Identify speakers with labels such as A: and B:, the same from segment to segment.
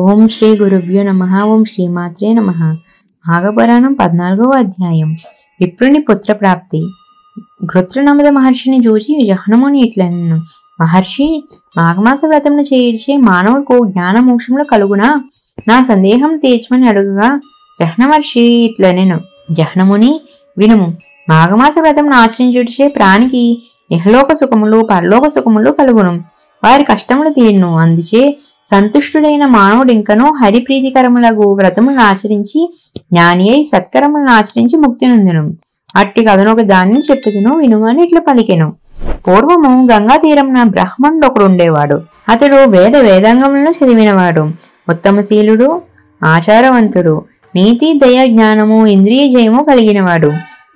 A: ఓం శ్రీ గురుభ్యో నమః. ఓం శ్రీమాత్రే నమః. నాగపురాణం 14వ అధ్యాయం. విప్రుని పుత్ర ప్రాప్తి. ఘృత్రనమద మహర్షిని చూసి జహ్నముని ఇట్లనెను. మహర్షి, మాఘమాస వ్రతమును చేయించే మానవులకు జ్ఞాన మోక్షములు కలుగునా? నా సందేహం తీర్చమని అడుగుగా జహ్నమహర్షి ఇట్లనెను. జహ్నముని, వినుము. మాఘమాస వ్రతమును ఆచరించుటచే ప్రాణికి ఇహలోక సుఖములు పరలోక సుఖములు కలుగును. వారి కష్టములు తీరును. అందుచే సంతుష్టుడైన మానవుడింకనూ హరిప్రీతికరములగు వ్రతములను ఆచరించి జ్ఞాని అయి సత్కరములను ఆచరించి ముక్తి నొందును. అట్టి కథనొక దానిని చెప్పుదును, వినుమని ఇట్లా పలికెను. పూర్వము గంగా తీరమున బ్రాహ్మణుడు ఒకడుండేవాడు. అతడు వేదాంగములను చదివినవాడు, ఉత్తమశీలుడు, ఆచారవంతుడు, నీతి దయ జ్ఞానము ఇంద్రియ జయము కలిగినవాడు.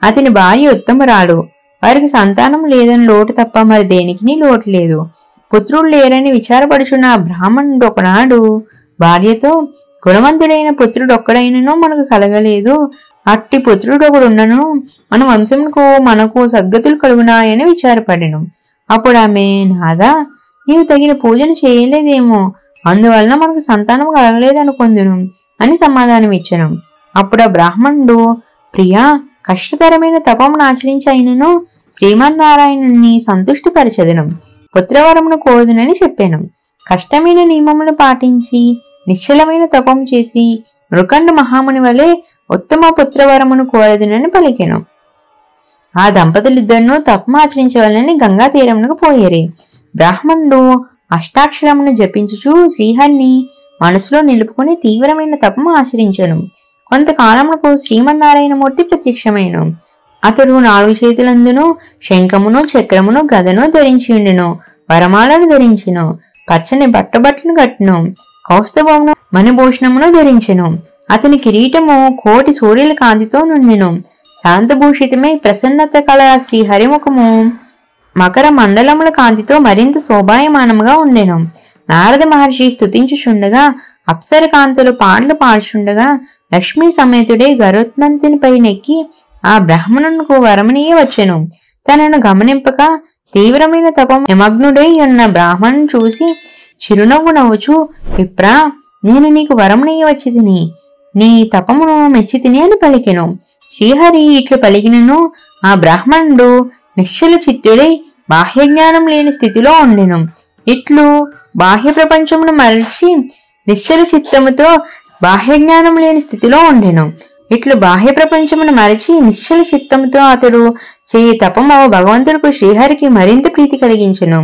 A: అతని భార్య ఉత్తమురాలు. వారికి సంతానం లేదని లోటు తప్ప మరి దేనికి లోటు లేదు. పుత్రుడు లేరని విచారపడుచున్న బ్రాహ్మణుడు ఒకనాడు భార్యతో, గుణవంతుడైన పుత్రుడు ఒక్కడైనను మనకు కలగలేదు. అట్టి పుత్రుడు ఒకడున్నను మన వంశమునకు మనకు సద్గతులు కలుగునాయని విచారపడెను. అప్పుడు ఆమె, నాదా, నీవు తగిన పూజను చేయలేదేమో, అందువలన మనకు సంతానం కలగలేదనుకొందును అని సమాధానం ఇచ్చెను. అప్పుడు ఆ బ్రాహ్మణుడు, ప్రియా, కష్టతరమైన తపమును ఆచరించి అయినను శ్రీమన్నారాయణుని సంతుష్టిపరచదను, పుత్రవరమును కోరుదునని చెప్పాను. కష్టమైన నియమములు పాటించి నిశ్చలమైన తపం చేసి మృకండ మహాముని వలె ఉత్తమ పుత్రవరమును కోరదునని పలికెను. ఆ దంపతులిద్దరినూ తపము ఆచరించవలని గంగా తీరమునకు పోయేరి. బ్రాహ్మణుడు అష్టాక్షరమును జపించుచు శ్రీహరిని మనసులో నిలుపుకొని తీవ్రమైన తపము ఆచరించెను. కొంతకాలమునకు శ్రీమన్నారాయణమూర్తి ప్రత్యక్షమైన. అతడు 4 చేతులందును శంఖమును చక్రమును గదను ధరించి ఉండెను. వరమాలను ధరించెను. పచ్చని బట్టబట్టను కట్టును. కౌస్తభమును మణిభూషణమును ధరించెను. అతని కిరీటము కోటి సూర్యుల కాంతితో నుండెను. శాంతభూషితమై ప్రసన్నత కల శ్రీహరిముఖము మకర మండలముల కాంతితో మరింత శోభాయమానముగా ఉండెను. నారద మహర్షి స్తుతించుచుండగా, అప్సర కాంతలు పాటలు పాడుచుండగా లక్ష్మీ సమేతుడే గరుత్మంతునిపై నెక్కి ఆ బ్రాహ్మణునకు వరమనీయ వచ్చెను. తనను గమనింపక తీవ్రమైన తపం నిమగ్నుడై ఉన్న బ్రాహ్మణుని చూసి చిరునవ్వు నవ్వుచు, విప్రా, నేను నీకు వరమనీయ వచ్చితిని, నీ తపమును మెచ్చితిని అని పలికెను. శ్రీహరి ఇట్లు పలికినను ఆ బ్రాహ్మణుడు నిశ్చల చిత్తుడై బాహ్యజ్ఞానం లేని స్థితిలో ఉండెను. ఇట్లు బాహ్య ప్రపంచమును మరచి నిశ్చల చిత్తముతో బాహ్యజ్ఞానం లేని స్థితిలో ఉండెను. ఇట్లు బాహ్య ప్రపంచమును మరచి నిశ్చల చిత్తముతో అతడు చేయి తపము భగవంతుడికి శ్రీహరికి మరింత ప్రీతి కలిగించెను.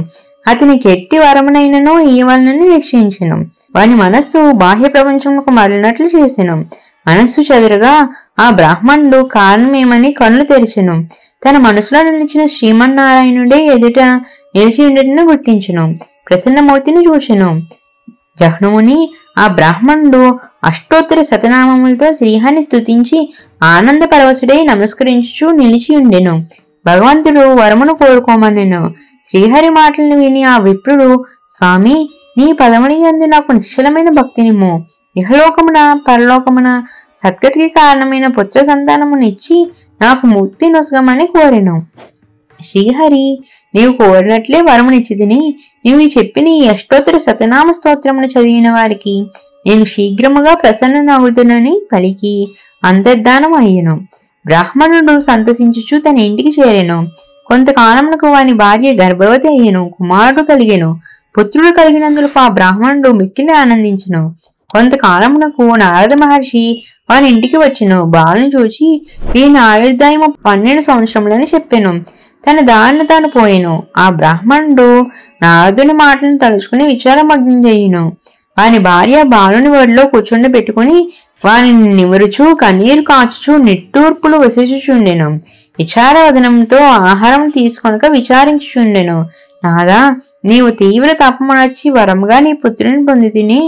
A: అతనికి ఎట్టి వరమునైనను ఇయ్యవలనని నిశ్చయించెను. వాని మనస్సు బాహ్య ప్రపంచమునకు మరలినట్లు చేసెను. మనస్సు చెదరగా ఆ బ్రాహ్మణుడు కారణమేమని కళ్ళు తెరిచెను. తన మనసులో నిలిచిన శ్రీమన్నారాయణుడే ఎదుట నిలిచి ఉండటను గుర్తించెను. ప్రసన్నమూర్తిని చూచెను. జహ్నుముని ఆ బ్రాహ్మణుడు అష్టోత్తర శతనామములతో శ్రీహరిని స్తుతించి ఆనంద పరవశుడై నమస్కరించుచు నిలిచి ఉండెను. భగవంతుడు వరమును కోరుకోమనెను. శ్రీహరి మాటలను విని ఆ విప్రుడు, స్వామి, నీ పదముని యందు నాకు నిశ్చలమైన భక్తినిమ్ము. ఇహలోకమున పరలోకమున సద్గతికి కారణమైన పుత్ర సంతానమునిచ్చి నాకు ముక్తి నొసగమని కోరెను. శ్రీహరి, నీవు కోరినట్లే వరమునిచ్చితిని. నీవు చెప్పిన ఈ అష్టోత్తర శతనామ స్తోత్రమును చదివిన వారికి నేను శీఘ్రముగా ప్రసన్ననవుతునని పలికి అంతర్ధానం అయ్యెను. బ్రాహ్మణుడు సంతసించుచు తన ఇంటికి చేరెను. కొంతకాలమునకు వాని భార్య గర్భవతి అయ్యెను. కుమారుడు కలిగెను. పుత్రుడు కలిగినందుకు ఆ బ్రాహ్మణుడు మిక్కిలి ఆనందించెను. కొంతకాలమునకు నారద మహర్షి వాని ఇంటికి వచ్చెను. బాలుని చూచి, వీని ఆయుర్దాయము 12 సంవత్సరములని చెప్పెను. తన దారిన తాను పోయెను. ఆ బ్రాహ్మణుడు నారదుని మాటలను తలుచుకుని విచారమగ్నుడయ్యెను. వాని భార్య బాలుని ఒడిలో కూర్చుండబెట్టుకుని వానిని నిమురుచు కన్నీరు కాచుచు నిట్టూర్పులు వసించుచుండెను. విచారవదనంతో ఆహారం తీసుకొనక విచారించుచుండెను. నాదా, నీవు తీవ్ర తపమునర్చి వరముగా నీ పుత్రుని పొందితిని.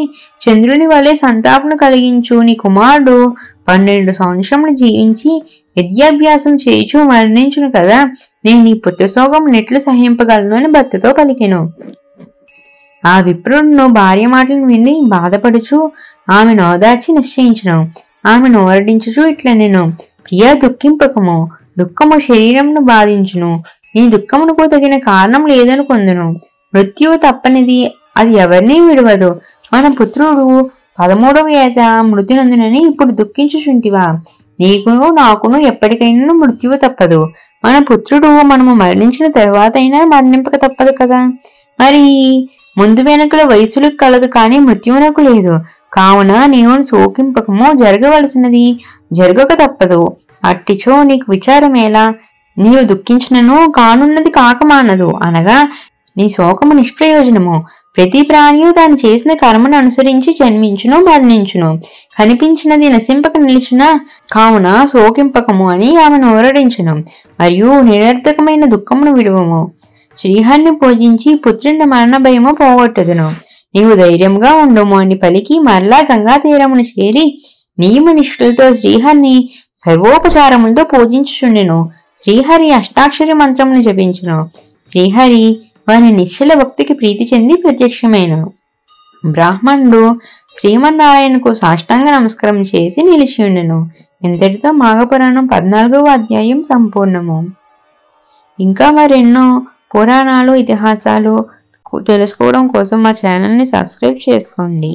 A: చంద్రుని వలె సంతాపను కలిగించు నీ కుమారుడు 12 సంవత్సరములు జీవించి విద్యాభ్యాసం చేయుచు మరణించును కదా. నేను నీ పుత్రశోకం నెట్లు సహింపగలను అని భర్తతో పలికెను. ఆ విప్రుడును భార్య మాటలను విని బాధపడుచు ఆమె నోదార్చి నిశ్చయించును. ఆమె నోరడించుచు ఇట్లనెను, ప్రియా, దుఃఖింపకము. దుఃఖము శరీరమును బాధించును. నీ దుఃఖమునకు తగిన కారణం లేదనుకొందును. మృత్యువు తప్పనిది, అది ఎవరినీ విడవదు. మన పుత్రుడు 13వ ఏట మృతి నందునని ఇప్పుడు దుఃఖించుచుంటివా? నీకును నాకును ఎప్పటికైనా మృత్యువు తప్పదు. మన పుత్రుడు మనము మరణించిన తర్వాత అయినా మరణింపక తప్పదు కదా. మరి ముందు వెనుకల వయసులకు కలదు కానీ మృత్యువునకు లేదు. కావున నీవు శోకింపకము, జరగవలసినది జరగక తప్పదు. అట్టిచో నీకు విచారమేలా? నీవు దుఃఖించినను కానున్నది కాకమానదు. అనగా నీ శోకము నిష్ప్రయోజనము. ప్రతి ప్రాణియు తాను చేసిన కర్మను అనుసరించి జన్మించును, మరణించును. కనిపించినది నశింపక నిలిచిన కావున శోకింపకము అని ఆమెను ఓరడించును. మరియు నిరర్థకమైన దుఃఖమును విడువము. శ్రీహరిని పూజించి పుత్రుని మరణ భయము పోగొట్టుదును. నీవు ధైర్యంగా ఉండుము అని పలికి మరలా గంగా తీరమును చేరి నియమనిష్ఠులతో శ్రీహరిని సర్వోపచారములతో పూజించుచుండెను. శ్రీహరి అష్టాక్షరి మంత్రమును జపించును. శ్రీహరి వారి నిశ్చల భక్తికి ప్రీతి చెంది ప్రత్యక్షమైన బ్రాహ్మణుడు శ్రీమన్నారాయణకు సాష్టాంగ నమస్కారం చేసి నిలిచి ఉండెను. ఇంతటితో మాఘపురాణం 14వ అధ్యాయం సంపూర్ణము. ఇంకా మరెన్నో పురాణాలు, ఇతిహాసాలు తెలుసుకోవడం కోసం మా ఛానల్ని సబ్స్క్రైబ్ చేసుకోండి.